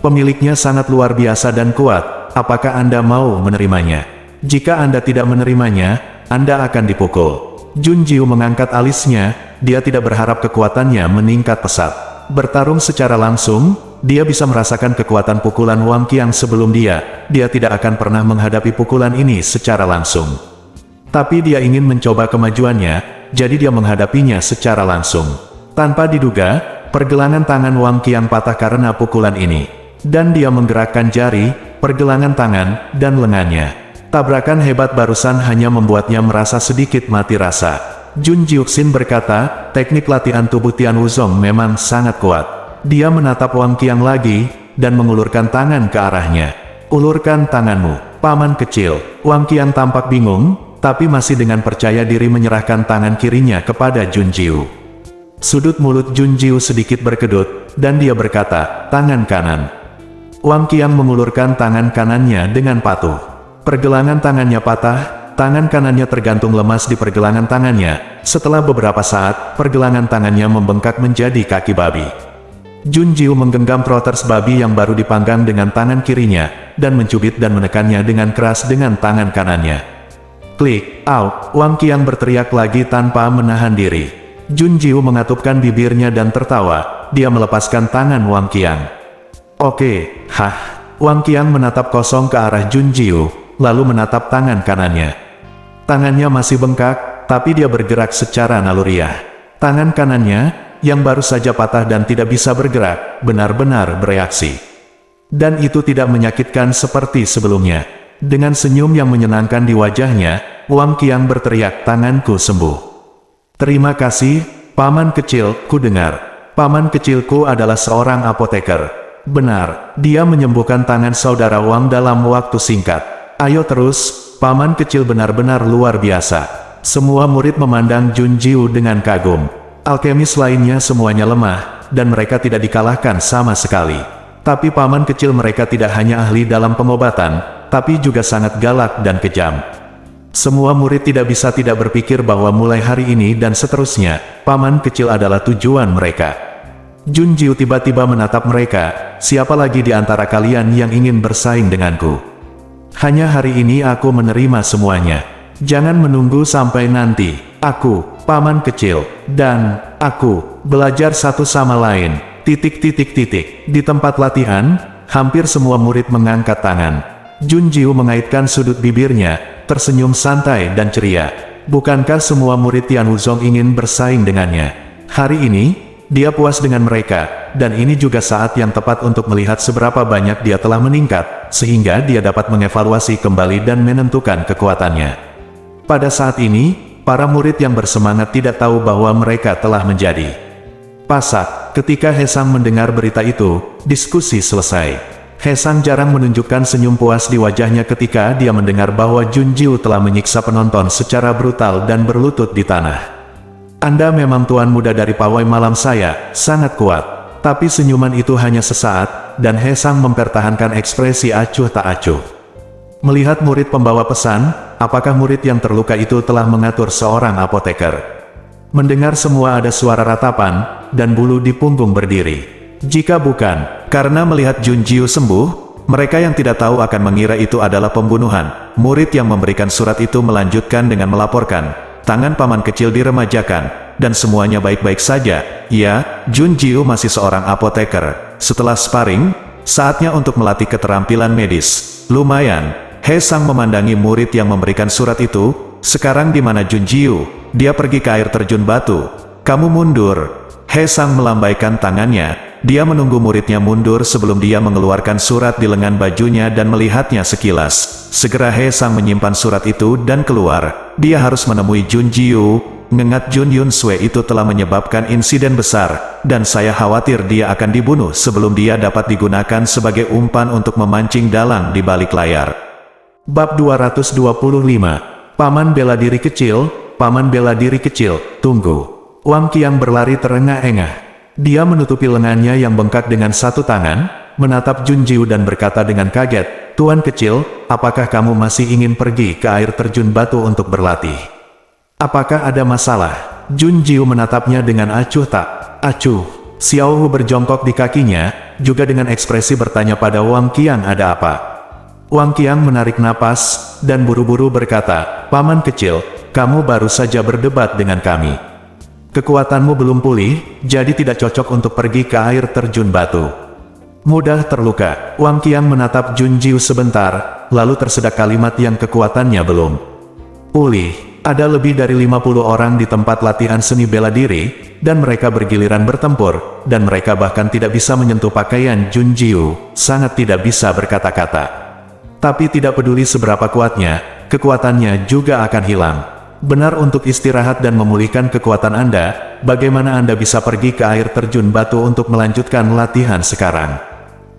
S1: Pemiliknya sangat luar biasa dan kuat, apakah Anda mau menerimanya? Jika Anda tidak menerimanya, Anda akan dipukul. Junjiu mengangkat alisnya, dia tidak berharap kekuatannya meningkat pesat. Bertarung secara langsung, dia bisa merasakan kekuatan pukulan Wang Qiang sebelum dia tidak akan pernah menghadapi pukulan ini secara langsung. Tapi dia ingin mencoba kemajuannya, jadi dia menghadapinya secara langsung. Tanpa diduga, pergelangan tangan Wang Qiang patah karena pukulan ini. Dan dia menggerakkan jari, pergelangan tangan, dan lengannya. Tabrakan hebat barusan hanya membuatnya merasa sedikit mati rasa. Jun Jiuxin berkata, teknik latihan tubuh Tian Wuzong memang sangat kuat. Dia menatap Wang Qiang lagi, dan mengulurkan tangan ke arahnya. "Ulurkan tanganmu, paman kecil." Wang Qiang tampak bingung, tapi masih dengan percaya diri menyerahkan tangan kirinya kepada Junjiu. Sudut mulut Junjiu sedikit berkedut, dan dia berkata, "Tangan kanan." Wang Qiang mengulurkan tangan kanannya dengan patuh. Pergelangan tangannya patah, tangan kanannya tergantung lemas di pergelangan tangannya. Setelah beberapa saat, pergelangan tangannya membengkak menjadi kaki babi. Junjiu menggenggam trotters babi yang baru dipanggang dengan tangan kirinya, dan mencubit dan menekannya dengan keras dengan tangan kanannya. Klik, au, Wang Qiang berteriak lagi tanpa menahan diri. Junjiu mengatupkan bibirnya dan tertawa, dia melepaskan tangan Wang Qiang. "Oke, hah." Wang Qiang menatap kosong ke arah Junjiu, lalu menatap tangan kanannya. Tangannya masih bengkak, tapi dia bergerak secara naluriah. Tangan kanannya, yang baru saja patah dan tidak bisa bergerak, benar-benar bereaksi. Dan itu tidak menyakitkan seperti sebelumnya. Dengan senyum yang menyenangkan di wajahnya, Wang Qiang berteriak, "Tanganku sembuh." "Terima kasih, paman kecil, ku dengar. Paman kecilku adalah seorang apoteker." Benar, dia menyembuhkan tangan saudara Wang dalam waktu singkat. "Ayo terus, paman kecil benar-benar luar biasa." Semua murid memandang Junjiu dengan kagum. Alkemis lainnya semuanya lemah, dan mereka tidak dikalahkan sama sekali. Tapi paman kecil mereka tidak hanya ahli dalam pengobatan, tapi juga sangat galak dan kejam. Semua murid tidak bisa tidak berpikir bahwa mulai hari ini dan seterusnya, paman kecil adalah tujuan mereka. Junjiu tiba-tiba menatap mereka, "Siapa lagi di antara kalian yang ingin bersaing denganku? Hanya hari ini aku menerima semuanya. Jangan menunggu sampai nanti. Aku, paman kecil, dan aku, belajar satu sama lain." Di tempat latihan, hampir semua murid mengangkat tangan. Junjiu mengaitkan sudut bibirnya, tersenyum santai dan ceria. Bukankah semua murid Tian Wuzong ingin bersaing dengannya? Hari ini, dia puas dengan mereka, dan ini juga saat yang tepat untuk melihat seberapa banyak dia telah meningkat, sehingga dia dapat mengevaluasi kembali dan menentukan kekuatannya. Pada saat ini, para murid yang bersemangat tidak tahu bahwa mereka telah menjadi pasak. Ketika Hesang mendengar berita itu, diskusi selesai. Hesang jarang menunjukkan senyum puas di wajahnya ketika dia mendengar bahwa Junjiu telah menyiksa penonton secara brutal dan berlutut di tanah. Anda memang tuan muda dari pawai malam saya, sangat kuat. Tapi senyuman itu hanya sesaat, dan He Sang mempertahankan ekspresi acuh tak acuh. Melihat murid pembawa pesan, apakah murid yang terluka itu telah mengatur seorang apoteker? Mendengar semua ada suara ratapan, dan bulu di punggung berdiri. Jika bukan, karena melihat Junjiu sembuh, mereka yang tidak tahu akan mengira itu adalah pembunuhan. Murid yang memberikan surat itu melanjutkan dengan melaporkan, tangan paman kecil diremajakan, dan semuanya baik-baik saja. Ya, Junjiu masih seorang apoteker. Setelah sparring, saatnya untuk melatih keterampilan medis. Lumayan. He Sang memandangi murid yang memberikan surat itu. Sekarang di mana Junjiu? Dia pergi ke air terjun batu. Kamu mundur. He Sang melambaikan tangannya. Dia menunggu muridnya mundur sebelum dia mengeluarkan surat di lengan bajunya dan melihatnya sekilas. Segera He Sang menyimpan surat itu dan keluar. Dia harus menemui Junjiu. Ngengat Jun Yun Sui itu telah menyebabkan insiden besar, dan saya khawatir dia akan dibunuh sebelum dia dapat digunakan sebagai umpan untuk memancing dalang di balik layar. Bab 225. Paman bela diri kecil, paman bela diri kecil, tunggu. Wang Qiang berlari terengah-engah. Dia menutupi lengannya yang bengkak dengan satu tangan, menatap Junjiu dan berkata dengan kaget, Tuan kecil, apakah kamu masih ingin pergi ke air terjun batu untuk berlatih? Apakah ada masalah? Junjiu menatapnya dengan acuh tak acuh. Xiao Hu berjongkok di kakinya, juga dengan ekspresi bertanya pada Wang Qiang ada apa. Wang Qiang menarik napas, dan buru-buru berkata, Paman kecil, kamu baru saja berdebat dengan kami. Kekuatanmu belum pulih, jadi tidak cocok untuk pergi ke air terjun batu. Mudah terluka. Wang Qiang menatap Junjiu sebentar, lalu tersedak kalimat yang kekuatannya belum pulih. Ada lebih dari 50 orang di tempat latihan seni bela diri, dan mereka bergiliran bertempur, dan mereka bahkan tidak bisa menyentuh pakaian Junjiu, sangat tidak bisa berkata-kata. Tapi tidak peduli seberapa kuatnya, kekuatannya juga akan hilang. Benar untuk istirahat dan memulihkan kekuatan Anda, bagaimana Anda bisa pergi ke air terjun batu untuk melanjutkan latihan sekarang?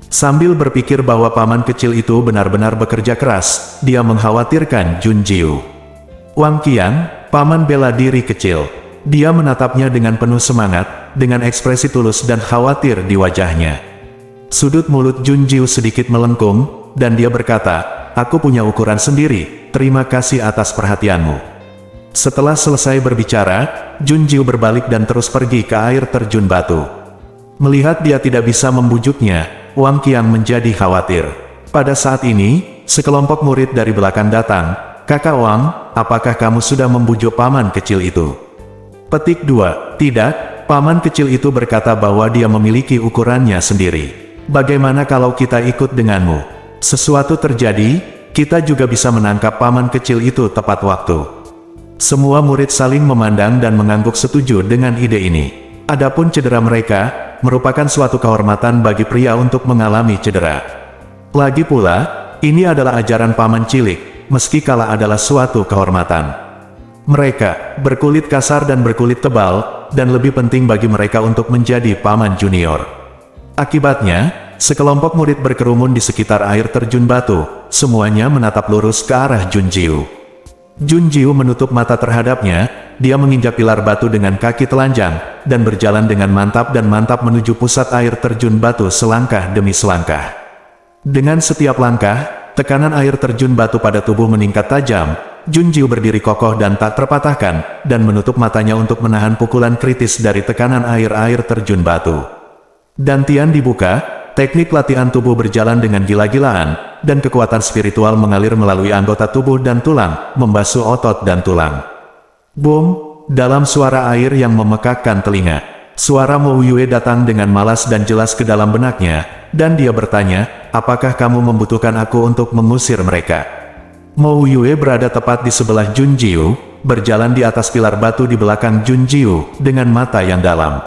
S1: Sambil berpikir bahwa paman kecil itu benar-benar bekerja keras, dia mengkhawatirkan Junjiu. Wang Qiang, paman bela diri kecil. Dia menatapnya dengan penuh semangat, dengan ekspresi tulus dan khawatir di wajahnya. Sudut mulut Junjiu sedikit melengkung, dan dia berkata, aku punya ukuran sendiri, terima kasih atas perhatianmu. Setelah selesai berbicara, Junjiu berbalik dan terus pergi ke air terjun batu. Melihat dia tidak bisa membujuknya, Wang Qiang menjadi khawatir. Pada saat ini, sekelompok murid dari belakang datang, Kakak Wang, apakah kamu sudah membujuk paman kecil itu? Petik 2. Tidak, paman kecil itu berkata bahwa dia memiliki ukurannya sendiri. Bagaimana kalau kita ikut denganmu? Sesuatu terjadi, kita juga bisa menangkap paman kecil itu tepat waktu. Semua murid saling memandang dan mengangguk setuju dengan ide ini. Adapun cedera mereka, merupakan suatu kehormatan bagi pria untuk mengalami cedera. Lagi pula, ini adalah ajaran paman cilik, meski kalah adalah suatu kehormatan. Mereka, berkulit kasar dan berkulit tebal, dan lebih penting bagi mereka untuk menjadi paman junior. Akibatnya, sekelompok murid berkerumun di sekitar air terjun batu, semuanya menatap lurus ke arah Junjiu. Junjiu menutup mata terhadapnya, dia menginjak pilar batu dengan kaki telanjang, dan berjalan dengan mantap menuju pusat air terjun batu selangkah demi selangkah. Dengan setiap langkah, tekanan air terjun batu pada tubuh meningkat tajam. Junjiu berdiri kokoh dan tak terpatahkan, dan menutup matanya untuk menahan pukulan kritis dari tekanan air terjun batu. Dantian dibuka. Teknik latihan tubuh berjalan dengan gila-gilaan, dan kekuatan spiritual mengalir melalui anggota tubuh dan tulang, membasuh otot dan tulang. Boom! Dalam suara air yang memekakkan telinga, suara Mo Yue datang dengan malas dan jelas ke dalam benaknya, dan dia bertanya, apakah kamu membutuhkan aku untuk mengusir mereka? Mo Yue berada tepat di sebelah Junjiu, berjalan di atas pilar batu di belakang Junjiu, dengan mata yang dalam.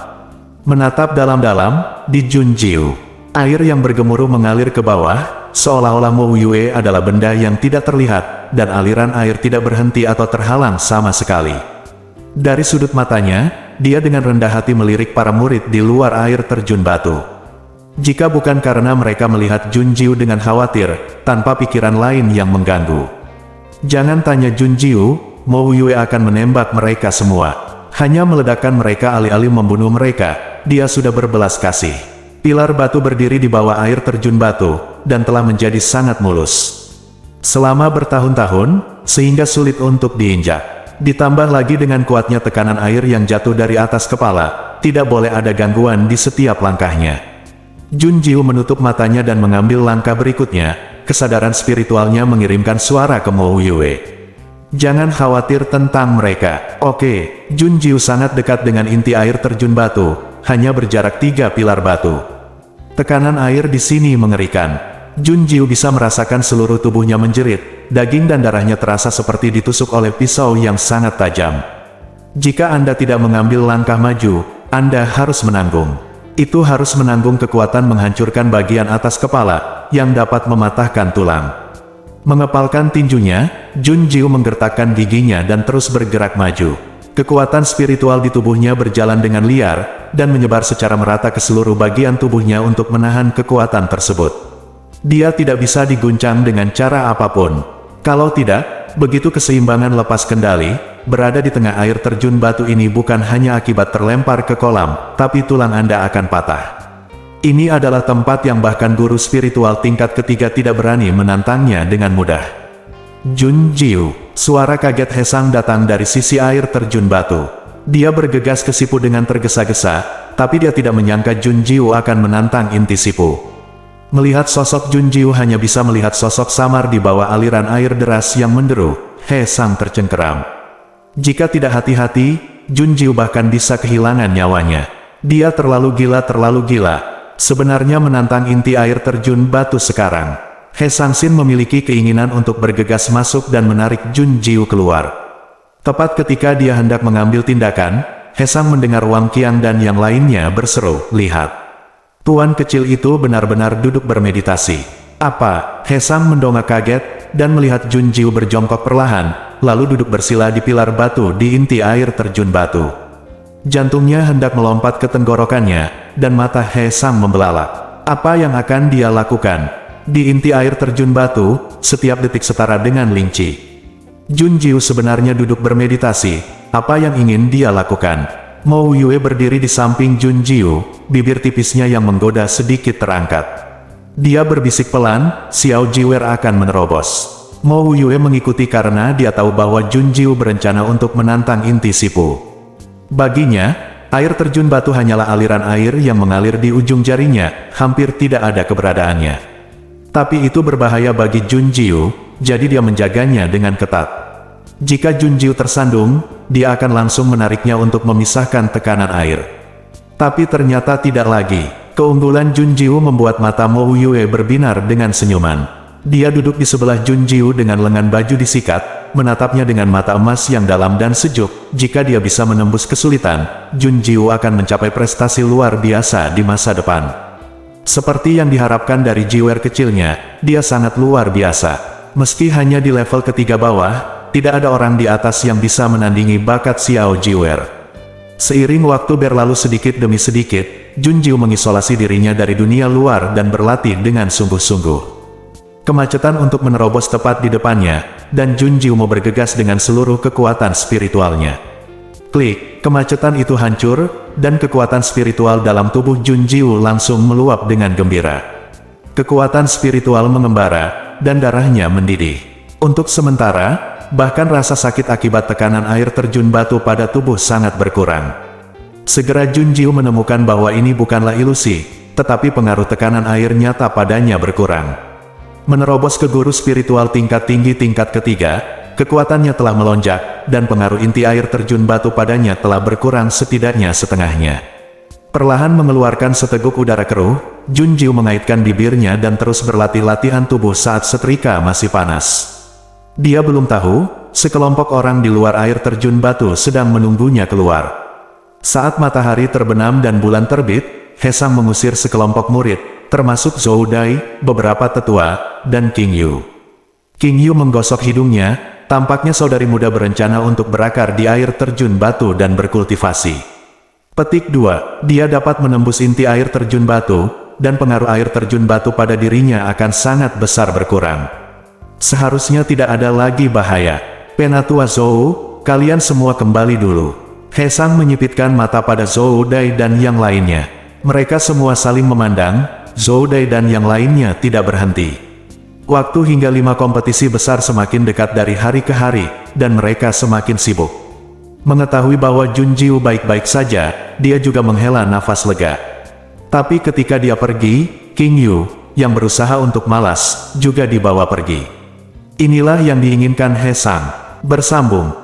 S1: Menatap dalam-dalam, di Junjiu. Air yang bergemuruh mengalir ke bawah, seolah-olah Mo Yue adalah benda yang tidak terlihat, dan aliran air tidak berhenti atau terhalang sama sekali. Dari sudut matanya, dia dengan rendah hati melirik para murid di luar air terjun batu. Jika bukan karena mereka melihat Junjiu dengan khawatir, tanpa pikiran lain yang mengganggu. Jangan tanya Junjiu, Mo Yue akan menembak mereka semua. hanya meledakkan mereka alih-alih membunuh mereka. Dia sudah berbelas kasih. Pilar batu berdiri di bawah air terjun batu, dan telah menjadi sangat mulus. Selama bertahun-tahun, sehingga sulit untuk diinjak. Ditambah lagi dengan kuatnya tekanan air yang jatuh dari atas kepala, tidak boleh ada gangguan di setiap langkahnya. Junjiu menutup matanya dan mengambil langkah berikutnya. Kesadaran spiritualnya mengirimkan suara ke Mo Yue. Jangan khawatir tentang mereka. Oke, Junjiu sangat dekat dengan inti air terjun batu, hanya berjarak 3 pilar batu. Tekanan air di sini mengerikan. Junjiu bisa merasakan seluruh tubuhnya menjerit, daging dan darahnya terasa seperti ditusuk oleh pisau yang sangat tajam. Jika Anda tidak mengambil langkah maju, Anda harus menanggung. Itu harus menanggung kekuatan menghancurkan bagian atas kepala, yang dapat mematahkan tulang. Mengepalkan tinjunya, Junjiu menggertakkan giginya dan terus bergerak maju. Kekuatan spiritual di tubuhnya berjalan dengan liar, dan menyebar secara merata ke seluruh bagian tubuhnya untuk menahan kekuatan tersebut. Dia tidak bisa diguncang dengan cara apapun. Kalau tidak, begitu keseimbangan lepas kendali, berada di tengah air terjun batu ini bukan hanya akibat terlempar ke kolam, tapi tulang Anda akan patah. Ini adalah tempat yang bahkan guru spiritual tingkat ketiga tidak berani menantangnya dengan mudah. Junjiu, suara kaget Hesang datang dari sisi air terjun batu. Dia bergegas ke Sipu dengan tergesa-gesa, tapi dia tidak menyangka Junjiu akan menantang inti Sipu. Melihat sosok Junjiu hanya bisa melihat sosok samar di bawah aliran air deras yang menderu. Hesang tercengkeram. Jika tidak hati-hati, Junjiu bahkan bisa kehilangan nyawanya. Dia terlalu gila. Sebenarnya menantang inti air terjun batu sekarang. He Sangsin memiliki keinginan untuk bergegas masuk dan menarik Junjiu keluar. Tepat ketika dia hendak mengambil tindakan, He Sang mendengar Wang Qiang dan yang lainnya berseru, "Lihat! Tuan kecil itu benar-benar duduk bermeditasi." "Apa?" He Sang mendongak kaget, dan melihat Junjiu berjongkok perlahan, lalu duduk bersila di pilar batu di inti air terjun batu. Jantungnya hendak melompat ke tenggorokannya, dan mata He Sang membelalak. Apa yang akan dia lakukan? Di inti air terjun batu, setiap detik setara dengan linci. Junjiu sebenarnya duduk bermeditasi. Apa yang ingin dia lakukan? Mo Yue berdiri di samping Junjiu, bibir tipisnya yang menggoda sedikit terangkat. Dia berbisik pelan, Xiao Jiwer akan menerobos. Mo Yue mengikuti karena dia tahu bahwa Junjiu berencana untuk menantang inti Sipu. Baginya, air terjun batu hanyalah aliran air yang mengalir di ujung jarinya, hampir tidak ada keberadaannya. Tapi itu berbahaya bagi Junjiu, jadi dia menjaganya dengan ketat. Jika Junjiu tersandung, dia akan langsung menariknya untuk memisahkan tekanan air. Tapi ternyata tidak lagi. Keunggulan Junjiu membuat mata Mo Yue berbinar dengan senyuman. Dia duduk di sebelah Junjiu dengan lengan baju disikat, menatapnya dengan mata emas yang dalam dan sejuk. Jika dia bisa menembus kesulitan, Junjiu akan mencapai prestasi luar biasa di masa depan. Seperti yang diharapkan dari jiwer kecilnya, dia sangat luar biasa. Meski hanya di level ketiga bawah, tidak ada orang di atas yang bisa menandingi bakat Xiao Jiwer. Seiring waktu berlalu sedikit demi sedikit, Junjiu mengisolasi dirinya dari dunia luar dan berlatih dengan sungguh-sungguh. Kemacetan untuk menerobos tepat di depannya, dan Junjiu mau bergegas dengan seluruh kekuatan spiritualnya. Klik, kemacetan itu hancur, dan kekuatan spiritual dalam tubuh Junjiu langsung meluap dengan gembira. Kekuatan spiritual mengembara, dan darahnya mendidih. Untuk sementara, bahkan rasa sakit akibat tekanan air terjun batu pada tubuh sangat berkurang. Segera Junjiu menemukan bahwa ini bukanlah ilusi, tetapi pengaruh tekanan air nyata padanya berkurang. Menerobos ke guru spiritual tingkat tinggi tingkat ketiga, kekuatannya telah melonjak, dan pengaruh inti air terjun batu padanya telah berkurang setidaknya setengahnya. Perlahan mengeluarkan seteguk udara keruh, Junjiu mengaitkan bibirnya dan terus berlatih latihan tubuh saat setrika masih panas. Dia belum tahu, sekelompok orang di luar air terjun batu sedang menunggunya keluar. Saat matahari terbenam dan bulan terbit, He Sang mengusir sekelompok murid, termasuk Zhou Dai, beberapa tetua, dan King Yu. King Yu menggosok hidungnya. Tampaknya saudari muda berencana untuk berakar di air terjun batu dan berkultivasi. Petik 2. Dia dapat menembus inti air terjun batu, dan pengaruh air terjun batu pada dirinya akan sangat besar berkurang. Seharusnya tidak ada lagi bahaya. Penatua Zhou, kalian semua kembali dulu. He Sang menyipitkan mata pada Zhou Dai dan yang lainnya. Mereka semua saling memandang, Zhou Dai dan yang lainnya tidak berhenti. Waktu hingga 5 kompetisi besar semakin dekat dari hari ke hari, dan mereka semakin sibuk. Mengetahui bahwa Jun Jiu baik-baik saja, dia juga menghela nafas lega. Tapi ketika dia pergi, King Yu, yang berusaha untuk malas, juga dibawa pergi. Inilah yang diinginkan He Sang. Bersambung.